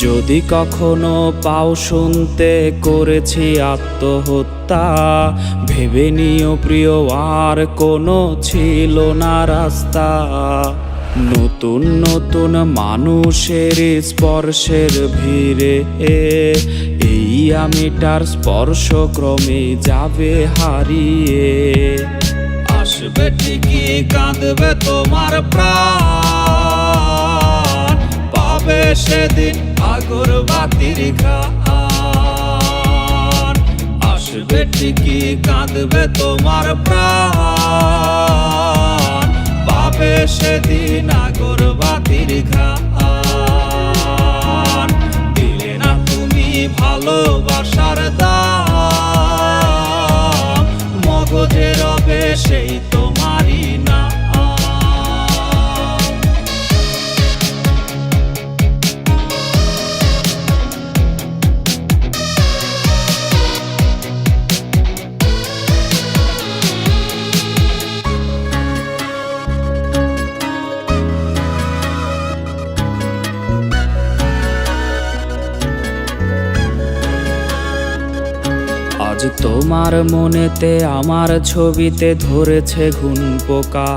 যদি কখনো পাও শুনতে করেছি আত্মহত্যা, ভেবে নিও প্রিয় আর কোনো ছিল না রাস্তা। নতুন নতুন মানুষের স্পর্শের ভিড়ে এই আমিটার স্পর্শ ক্রমে যাবে হারিয়ে। আসবে ঠিকই কাঁদবে তোমার প্রাণ, পাবে সেদিন আগরবাতির ঘ্রাণ। আসবে ঠিকই কাঁদবে তোমার প্রাণ, পাবে সেদিন আগরবাতির ঘ্রাণ। দিলে না তুমি ভালোবাসার দাম, মগজে রবে সেই তোমারই না। আজ তোমার মনেতে আমার ছবিতে ধরেছে ঘুন পোকা,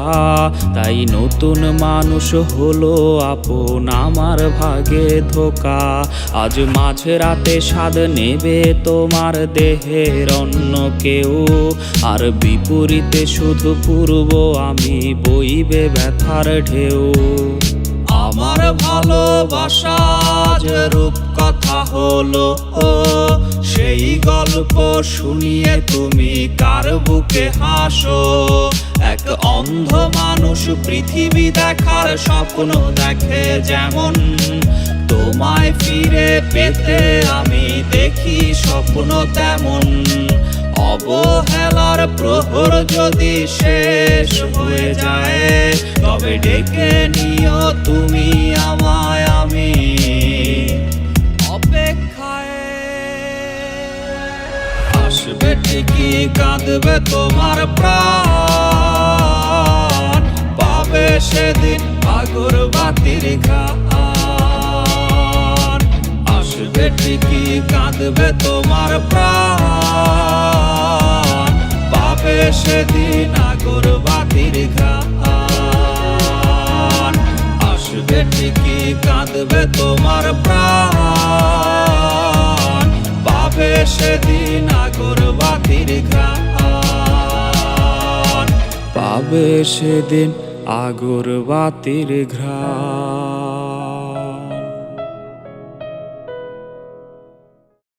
তাই নতুন মানুষ হলো আপন আমার ভাগে ধোকা। আজ মাঝরাতে স্বাদ নেবে তোমার দেহের অন্য কেউ, আর বিপরীতে শুধু পূর্ব আমি বইবে ব্যথার ঢেউ। আমার ভালোবাসা যে রূপ কথা হলো, সেই গল্প শুনিয়ে তুমি কার বুকে হাসো। এক অন্ধ মানুষ পৃথিবী দেখার স্বপ্ন দেখে যেমন, তোমায় ফিরে পেতে আমি দেখি স্বপ্ন তেমন। অবহেলার প্রহর যদি শেষ হয়ে যায়, তবে ডেকে নিও তুমি আমায়, আমি অপেক্ষায়। আসবে ঠিকই কাঁদবে তোমার প্রাণ, পাবে সেদিন আগরবাতির ঘ্রাণ। আসবে ঠিকই কাঁদবে তোমার প্রাণ, পাবে সেদিন আগরবাতির ঘ্রাণ। আসবে ঠিকই কাঁদবে তোমার প্রাণ, পাবে সেদিন আগরবাতির ঘ্রাণ। পাবে সেদিন আগরবাতির ঘ্রাণ।